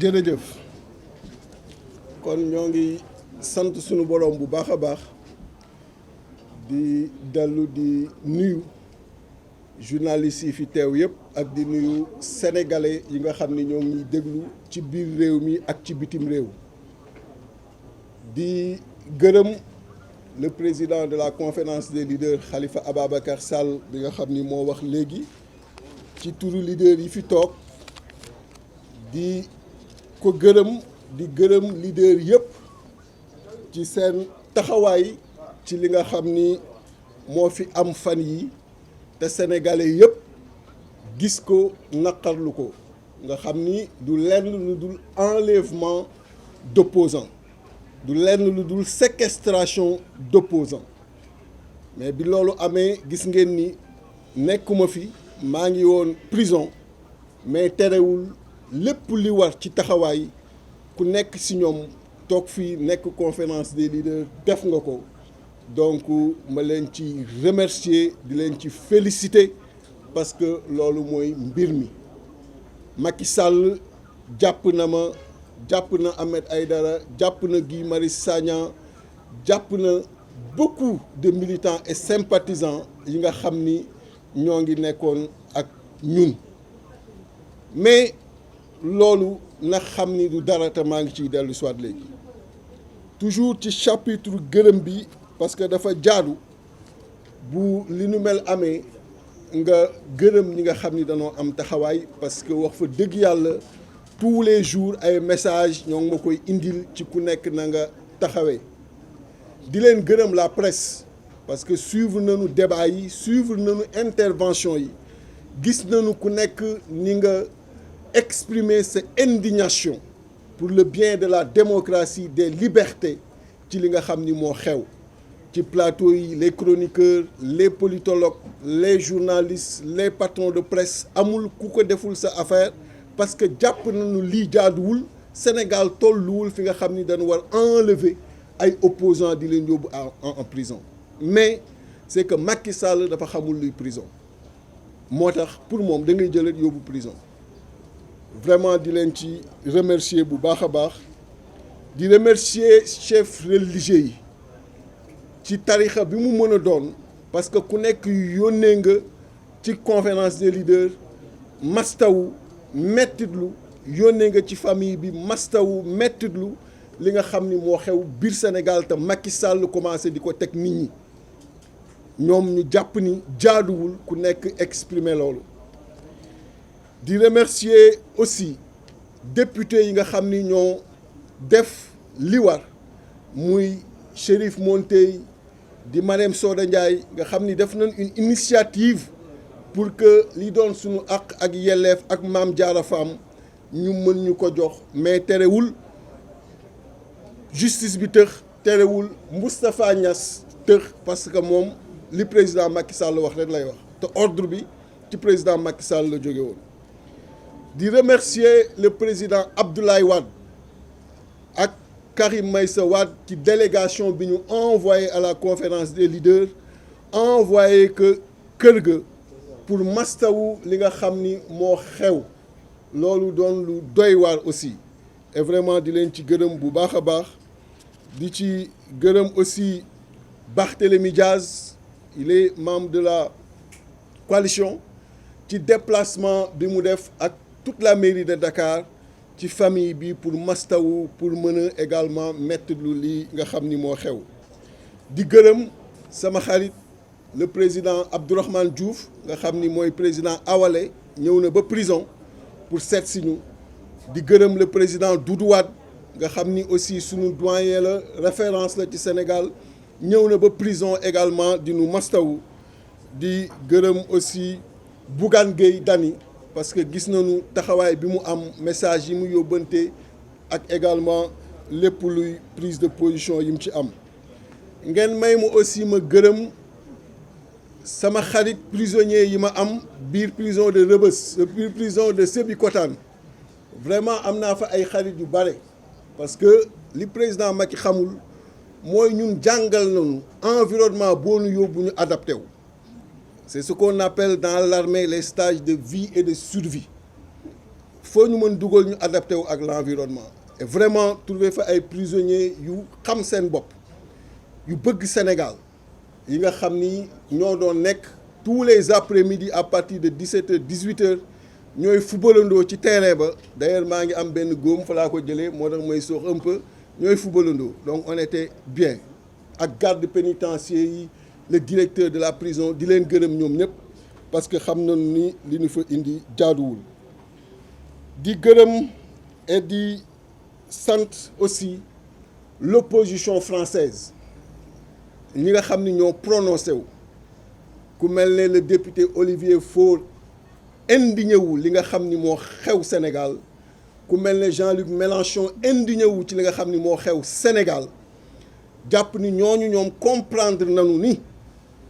jërëjëf kon ñoo ngi sant sunu borom bu baax a baax di dellu di nuyu journalistes yi fi teew yëpp ak di nuyu sénégalais yi nga xam ni ñoo ngi déglu ci biir réew mi ak ci bitim réew di gërëm le président de la conférence des leaders Khalifa Ababacar Sall bi nga xam ni moo wax léegi ci turu leader yi fi toog di ko gërëm di gërëm leader yëpp ci seen taxawaay ci li nga xam ni moo fi am fan yi te sénégalais yëpp gis ko naqarlu ko nga xam ni du lenn lu dul enlèvement d'opposants du lenn lu dul séquestration d'opposants mais bi loolu amee gis ngeen ni nekkuma fi maa ngi woon prison mais terewul lépp li war ci taxawaay ku nekk ci ñoom toog fii nekk conférence des leaders def nga ko donc ma leen ci remercier di leen ci féliciter parce que loolu mooy mbir mi Macky Sall jàpp na ma jàpp na Ahmed Aïdara jàpp na Guy Marius Sagna jàpp na beaucoup de militants et sympathisants yi nga xam ni ñoo ngi nekkoon ak ñun mais loolu na xam ni du dara te maa ngi ciy dellu soit léegi toujours ci chapitre gërëm bi parce que dafa jaadu bu li nu mel amee nga gërëm ñi nga xam ni dañoo am taxawaay parce que wax fa dëgg yàlla tous les jours ay messages ñoo ngi ma koy indil ci ku nekk na nga taxawee di leen gërëm la presse parce que suivre nañu débat yi suivre nañu intervention yi gis nañu ku nekk ni nga exprimer sa indignation pour le bien de la démocratie des libertés ci li nga xam ni moo xew ci plateau yi les chroniqueurs les politologues les journalistes les patrons de presse amul ku ko deful sa affaire parce que jàpp nañu lii jaaduwul Sénégal tolluwul fi nga xam ni dañu war enlever ay opposants di leen yóbbu en prison mais c'est que Macky Sall dafa xamul luy prison moo tax pour moom da ngay jëlee yóbbu prison vraiment di leen ci remercier bu baax a baax di remercier chef religieux yi ci tarixa bi mu mën a doon parce que ku nekk yónnee nga ci conférence des leaders mastawu mettitlu yónnee nga ci famille bi mastawu mettitlu li nga xam ni moo xew biir Sénégal te Macky Sall commencé di ko teg nit ñi ñoom ñu jàpp ni jaaduwul ku nekk exprimer loolu di remercier aussi député yi nga xam ni ñoo def li war muy Chérif Montey di Marème Soda Ndiaye nga xam ni def nañ une initiative pour que li doon suñu àq ak yelleef ak Mame Diarra Fam ñu mën ñu ko jox mais terewul justice bi tëx terewul Moustapha Niass tëx parce que moom li président Macky Sall wax rek lay wax te ordre bi ci président Macky Sall la jóge woon di remercier le président Abdoulaye Wade ak Karim Meïssa Wade ci délégation bi ñu envoyé à la conférence des leaders envoyé que kër ga pour mastawu li nga xam ni moo xew loolu doon lu doy waar aussi et vraiment di leen ci gërëm bu baax a baax di ci gërëm aussi Barthélémy Diaz il est membre de la coalition ci déplacement bi mu def ak toute la mairie de Dakar ci famille bi pour mastawu pour mën a également mettre lu lii nga xam ni moo xew di gërëm sama xarit le président Abdourahmane Diouf nga xam ni mooy président Awalé ñëw na ba prison pour seet si ñu di gërëm le président Doudou Wade nga xam ni aussi sunu doyen la référence la ci Sénégal ñëw na ba prison également di nu mastawu di gërëm aussi Bougane Gueye Dany parce que gis nañu taxawaay bi mu am message yi mu yóbbante ak également lépp luy prise de position yi mu ci am ngeen may mu aussi ma gërëm sama xarit prisonnier yi ma am biir prison de Rebeuss biir prison de Sébikotane vraiment am naa fa ay xarit yu bare parce que li président Macky xamul mooy ñun jàngal nañu environnement boo nu yóbbu ñu adapté wu c'est ce qu'on appelle dans l'armée les stages de vie et de survie faut ñu mën dugal ñu adapté wu ak l'environnement et vraiment trouver fa ay prisonniers yu xam seen bopp yu bëgg Sénégal yi nga xam ni ñoo doon nekk tous les après-midi à partir de 17h 18h ñooy fubalandoo ci terrain ba d'ailleurs maa ngi am benn góom fa laa ko jëlee moo tax may soox un peu ñooy fubalandoo donc on était bien ak garde pénitentiaire yi le directeur de la prison di leen gërëm ñoom ñëpp parce que xam nañu ni li ñu fa indi jaaduwul di gërëm et di sant aussi l'opposition française ñi nga xam ni ñoo prononcé wu ku mel ne le député Olivier Faure indigné wu li nga xam ni moo xew Sénégal ku mel ne Jean-Luc Mélenchon indigné wu ci li nga xam ni moo xew Sénégal jàpp ni ñoom comprendre nañu ni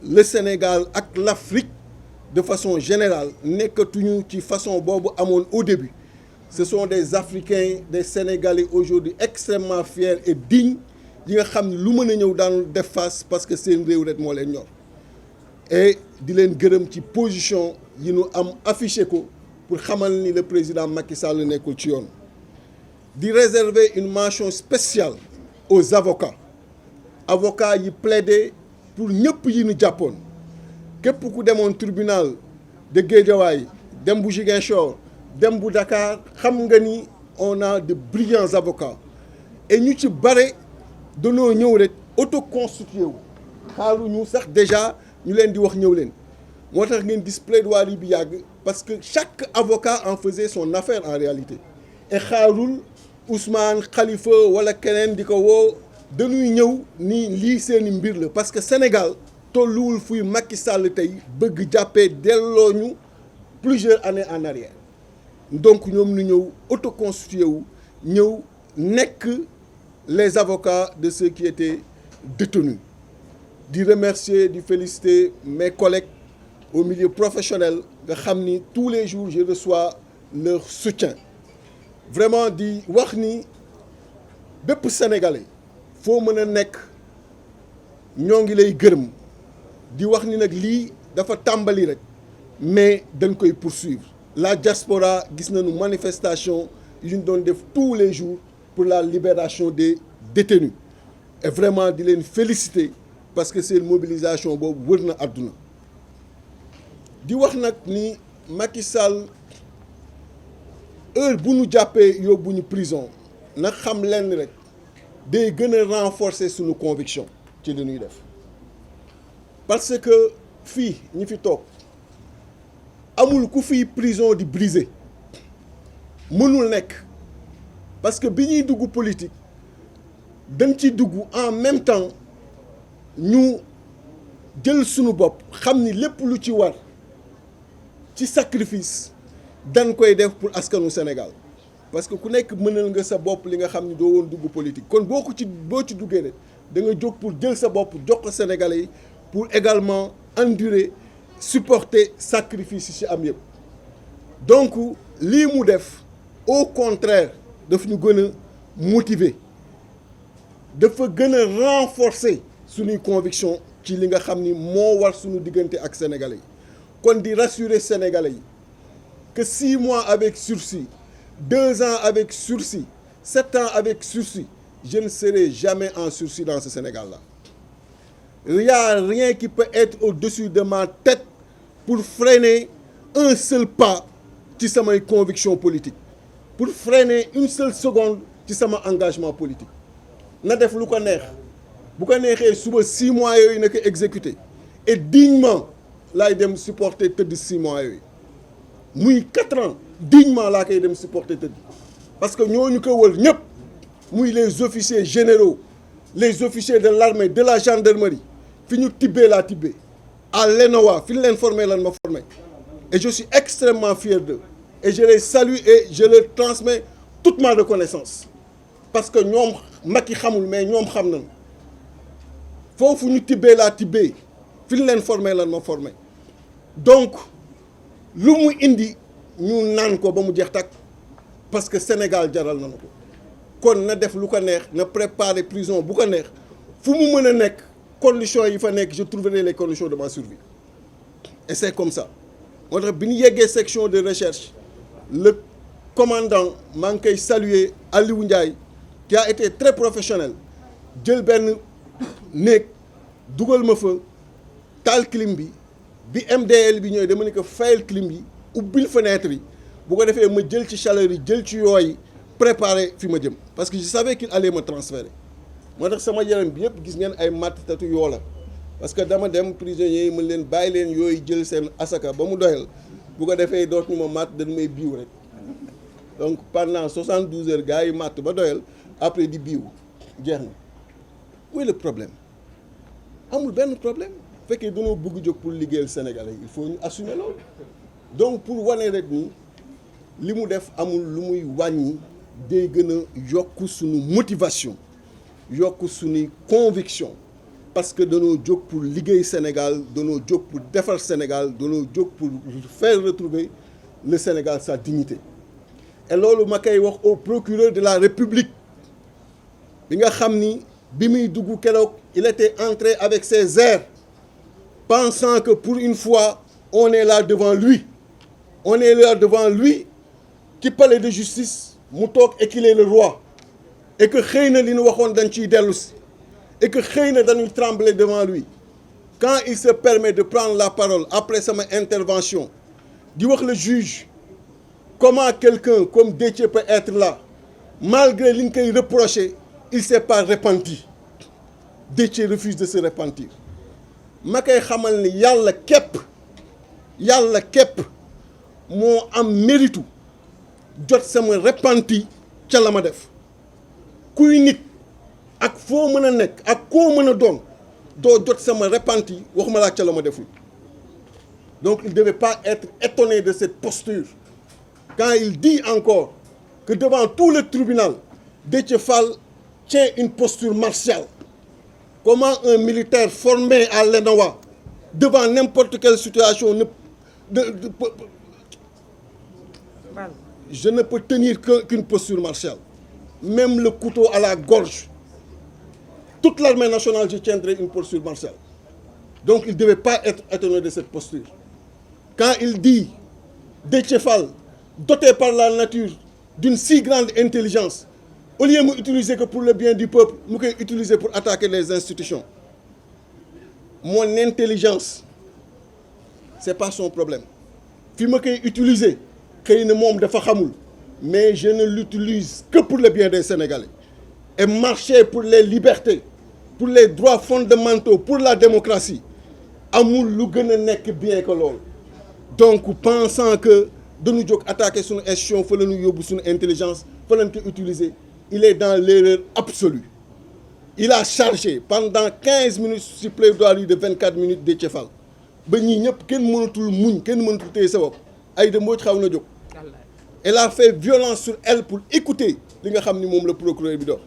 le Sénégal ak l'Afrique de façon générale nekkatuñu ci façon boobu amoon au début. Ce sont des Africains, des Sénégalais aujourd'hui extrêmement fiers et dignes yi nga xam ne lu mën a ñëw daan def face parce que seen réew rek moo leen ñor et di leen gërëm ci position yi ñu am affiché ko pour xamal ni le président Macky Sall nekkul ci yoon. di réserver une mention spéciale aux avocats yi plaider pour ñëpp yi ñu jàppoon képp ku demoon tribunal de Guédiawaye dem bu Ziguinchor dem bu Dakar xam nga ni on a de brillants avocats et ñu ci bare danoo ñëw rek autoconstitué wu xaaruñu sax déjà ñu leen di wax ñëw leen moo tax ngeen gis plaidoirie bi yàgg parce que chaque avocat en faisait son affaire en réalité et xaarul Ousmane Khalifa wala keneen di ko woo dañuy ñëw ni lii seeni mbir la parce que Sénégal tolluwul fuy Macky Sall tey bëgg jàppee delloo ñu plusieurs années en arrière donc ñoom ñu ñëw autoconstitué wu ñëw nekk les avocats de ceux qui étaient détenus di remercier di féliciter mes collègues au milieu professionnel nga xam ni tous les jours je reçois leur soutien vraiment di wax ni bépp sénégalais foo mën a nekk ñoo ngi lay gërëm di wax ni nag lii dafa tàmbali rek mais dañ koy poursuivre la diaspora gis nañu manifestation yu ñu doon def tous les jours pour la libération des détenus et vraiment di leen féliciter parce que seen mobilisation boobu wër na àdduna di wax nag ni Macky Sall heure bu ñu jàppee yóbbu ñu prison na xam lenn rek day gën a renforcer suñu conviction ci li ñuy def parce que fii ñi fi toog amul ku fi prison di briser mënul nekk parce que bi ñuy dugg politique dañ ci dugg en même temps ñu jël sunu bopp xam ni lépp lu ci war ci sacrifice dañ koy def pour askanu Sénégal parce que ku nekk mënal nga sa bopp li nga xam ni doo woon dugg politique kon boo ci duggee rek da nga jóg pour jël sa bopp jox ko Sénégalais yi pour également endurer supporter sacrifice yi ci am yëpp donc lii mu def au contraire daf ñu gën a motiver dafa gën a renforcer suñuy conviction ci li nga xam ni moo war suñu diggante ak Sénégalais yi kon di rassurer Sénégalais yi que 6 mois avec sursis 2 ans avec sursis 7 ans avec sursis je ne serai jamais en sursis dans ce Sénégal-là. Il n'y a rien qui peut être au-dessus de ma tête pour freiner un seul pas ci samay conviction politique pour freiner une seule seconde ci sama engagement politique na def lu ko neex bu ko neexee suba 6 mois yooyu na ko exécuter et dignement laay dem supporter tëdd 6 mois yooyu muy 4 ans dignement laa koy dem supporter tëdd parce que ñooñu ko wër ñëpp muy les officiers généraux les officiers de l'armée de la gendarmerie fi ñu tibbee laa tibbee à l'ENOA fi ñu leen formé lan ma formé et je suis extrêmement fier d'eux et je les salue et je leur transmets toute ma reconnaissance parce que ñoom Macky xamul mais ñoom xam nañ foofu ñu tibbee laa tibbee fi ñu leen formé lan ma formé donc lu mu indi ñu naan ko ba mu jeex takk parce que Sénégal jaral na ko kon na def lu ko neex na préparer prison bu ko neex fu mu mën a nekk conditions yi fa nekk je trouverai les conditions de ma survie et c'est comme ça moo tax bi ñu yeggee section de recherche le commandant maa ngi koy saluer Aliou Ndiaye qui a été très professionnel jël benn néeg dugal ma fa taal clim bi MDL bi ñëwee dama ne ko fayal clim yi ubbil fenêtre yi bu ko defee ma jël ci chaleur yi jël ci yooyu préparer fi ma jëm parce que je savais qu'il allait me transférer moo tax sama yaram bi yëpp gis ngeen ay matt tatu yoo la parce que dama dem prisonniers yi mën leen bàyyi leen yooyu jël seen asaka ba mu doyal bu ko defee dootuñu ma matt dañu may biiw rek donc pendant 72 heures gars yi matt ba doyal après di biiw jeex na où est le problème amul benn problème bu fekkee dañoo bëgg jóg pour liggéeyal Sénégalais il faut ñu assumer loolu donc pour wane rek ni li mu def amul lu muy wàññi day gën a yokk suñu motivation yokk suñuy conviction parce que dañoo jóg pour liggéey Sénégal dañoo jóg pour defar Sénégal dañoo jóg pour faire retrouver le Sénégal sa dignité et loolu ma koy wax au procureur de la République bi nga xam ni bi muy dugg keroog il était entré avec ses airs pensant que pour une fois on est là devant lui ci palais de justice mu toog et qu'il est le roi et que xëy na li ñu waxoon dañ ciy dellu si et que xëy na dañuy trembler devant lui quand il se permet de prendre la parole après sama intervention di wax le juge comment quelqu'un comme Déthié peut être là malgré li ñu koy reprocher il s'est pas repenti Déthié refuse de se repentir ma koy xamal ni yàlla képp moo am méritu jot sama repenti ca la ma def kuy nit ak foo mën a nekk ak koo mën a doon doo jot sama repenti waxuma laa ca la ma deful donc il devait pas être étonné de cette posture quand il dit encore que devant tout le tribunal Déthié Fall tient une posture martiale. Comment un militaire formé à l'ENOA devant n'importe quelle situation je ne peux tenir qu'une posture martiale. Même le couteau à la gorge. Toute l'armée nationale, je tiendrai une posture martiale. Donc il ne devait pas être étonné de cette posture. Quand il dit Déthié Fall, doté par la nature d'une si grande intelligence, au lieu de l'utiliser que pour le bien du peuple, nous pouvons l'utiliser pour attaquer les institutions. Mon intelligence, ce n'est pas son problème. Si je peux utiliser, mais je ne l'utilise que pour le bien des Sénégalais. Et marcher pour les libertés, pour les droits fondamentaux, pour la démocratie, amul lu gën a nekk bien que loolu. Donc pensant que de nous attaquer son institution, il faut nous yóbbu son intelligence, il faut nous utiliser. Il est dans l'erreur absolue. Il a chargé pendant 15 minutes sur plaidoirie de 24 minutes Déthié Fall. ba ñii ñëpp kenn mënatul muñ kenn mënatul téye sa bopp Aïda Mbodj xaw na jóg. Elle a fait violence sur elle pour écouter li nga xam ni moom le procureur bi dox.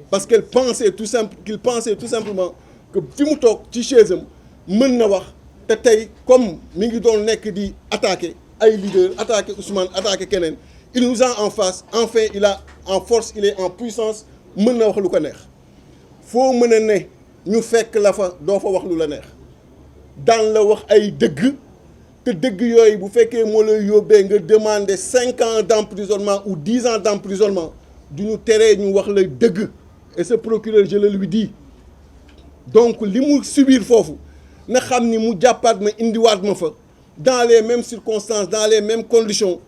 Parce qu'il pensait tout simplement que fi mu toog ci chaise am mën na wax te tey comme mi ngi doon nekk di attaquer ay leaders attaquer Ousmane attaquer keneen il nous a en face enfin il a en force il est en puissance mën na wax lu ko neex foo mën a ne ñu fekk la fa doo fa wax lu la neex daan la wax ay dëgg te dëgg yooyu bu fekkee moo lay yóbbee nga demander 5 ans d'emprisonnement ou 10 ans d'emprisonnement du ñu teree ñu wax la dëgg et ce procureur je le lui dis donc li mu subir foofu na xam ni mu jàppaat ma indiwaat ma fa dans les mêmes circonstances dans les mêmes conditions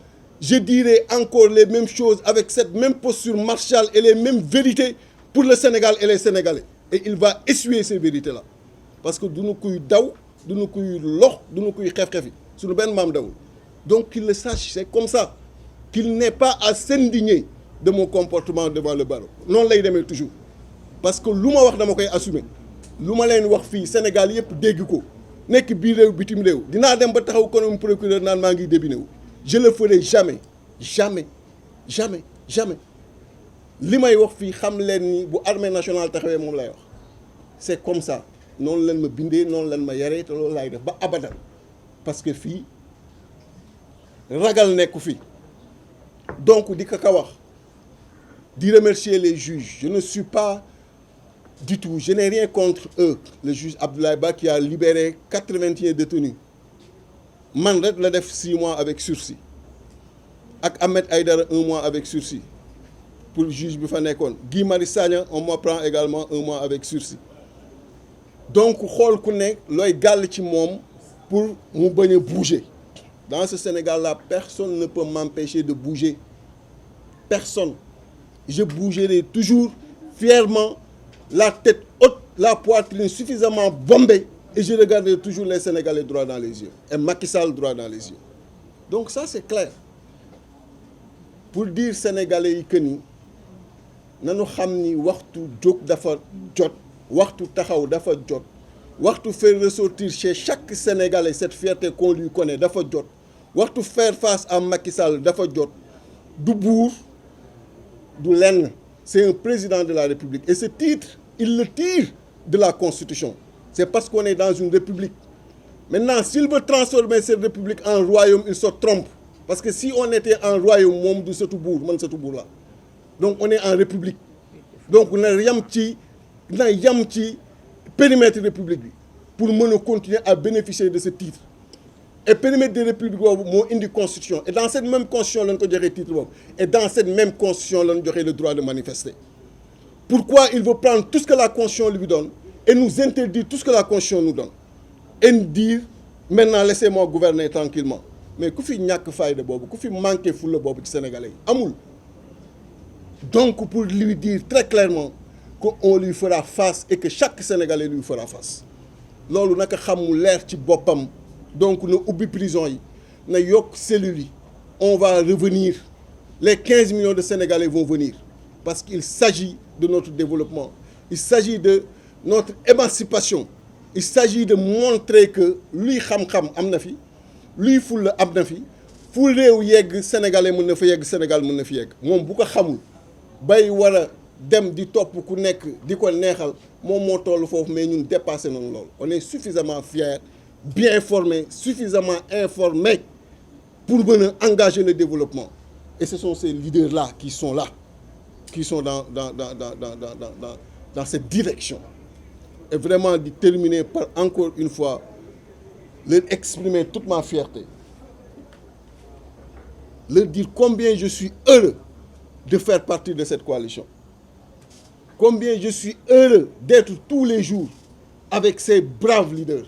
je dirai encore les mêmes choses avec cette même posture martiale et les mêmes vérités pour le Sénégal et les Sénégalais et il va essuyer ces vérités-là parce que duñu kuy daw duñu kuy lox duñu kuy xef-xefi suñu benn maam dawul donc qu'il le sache c'est comme ça qu'il n'est pas à s'indigner de mon comportement devant le barreau noonu lay demee toujours parce que lu ma wax dama koy assumer lu ma leen wax fii Sénégal yëpp dégg ko nekk biir réew bitim réew dinaa dem ba taxaw konom procureur naan maa ngi débiné wu je le ferai jamais li may wax fii xam leen ni bu armée nationale taxawee moom lay wax c'est comme ça noonu leen ma bindee noonu leen ma yaree te loolu laay def ba abadan parce que fii ragal nekku fii donc di ko wax di remercier les juges je ne suis pas du tout je n'ai rien contre eux le juge Abdoulaye Ba qui a libéré 81 détenus man rek la def 6 mois avec sursis ak Ahmed Aïdara 1 mois avec sursis pour le juge bi fa nekkoon Guy Marius Sagna on m'apprend également 1 mois avec sursis donc xool ku ne looy gàll ci moom pour mu bañ a bouger dans ce Sénégal-là personne ne peut m'empêcher de bouger personne je bougerai toujours fièrement la tête haute la poitrine suffisamment bombée et je regarderai toujours les Sénégalais droit dans les yeux et Macky Sall droit dans les yeux donc ça c'est clair pour dire Sénégalais yi que ni nanu xam ni waxtu jóg dafa jot waxtu taxaw dafa jot waxtu faire ressortir chez chaque Sénégalais cette fierté qu'on lui connaît dafa jot waxtu faire face à Macky Sall dafa jot du buur du lenn c'est un président de la République et ce titre il le tire de la Constitution c'est parce qu'on est dans une république maintenant s'il veut transformer cette république en royaume il se trompe parce que si on était en royaume moom du sëtu buur man sëtu buur la donc on est en république donc na yam ci périmètre république bi pour mën a continuer à bénéficier de ce titre et périmètre de république boobu moo indi constitution et dans cette même constitution lañ ko joxee titre boobu et dans cette même constitution lañ joxee le droit de manifester pourquoi il veut prendre tout ce que la constitution lui donne et nous interdire tout ce que la constitution nous donne et nous dire maintenant laissez-moi gouverner tranquillement mais ku fi ñàkk fayda boobu ku fi manqué fulla boobu ci sénégalais yi amul donc pour lui dire très clairement qu'on lui fera face et que chaque Sénégalais lui fera face loolu naka xam mu leer ci boppam donc na ubbi prison yi na yokk cellules yi on va revenir les 15 millions de Sénégalais vont venir parce qu'il s'agit de notre développement il s'agit de notre émancipation il s'agit de montrer que luy xam-xam am na fi luy fulla am na fi fu réew yegg Sénégalais mën na fa yegg Sénégal mën na fi yegg moom bu ko xamul bay war a dem di topp ku nekk di ko neexal moom moo toll foofu mais ñun dépassé nañu loolu on est suffisamment fiers bien formés suffisamment informés pour mën a engager le développement et ce sont ces leaders là qui sont dans cette direction et vraiment di terminer par encore une fois leur exprimer toute ma fierté leur dire combien je suis heureux de faire partie de cette coalition. Combien je suis heureux d'être tous les jours avec ces braves leaders.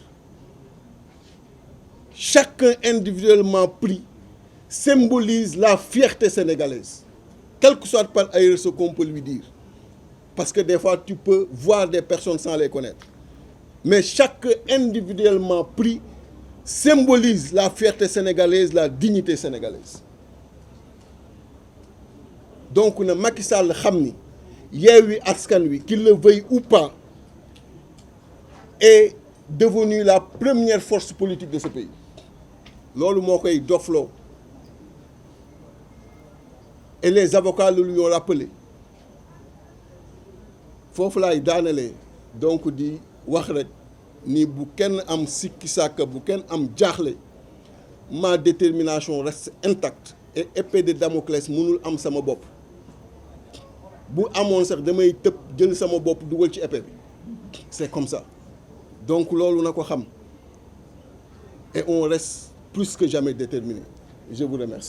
Chacun individuellement pris symbolise la fierté sénégalaise. Quel que soit par ailleurs ce qu'on peut lui dire. Parce que des fois, tu peux voir des personnes sans les connaître. Mais chacun individuellement pris symbolise la fierté sénégalaise, la dignité sénégalaise. Donc na Macky Sall xam ni Yewwi Askan Wi qu'il le veuille ou pas est devenu la première force politique de ce pays loolu moo koy dofloo et les avocats le lui ont rappelé foofu laay daanalee donc di wax rek ni bu kenn am sikki sàkka bu kenn am jaaxle ma détermination reste intacte et épée de Damoclès mënul am sama bopp bu amoon sax damay tëb jël sama bopp dugal ci épée bi c'est comme ça donc loolu na ko xam et on reste plus que jamais déterminé je vous remercie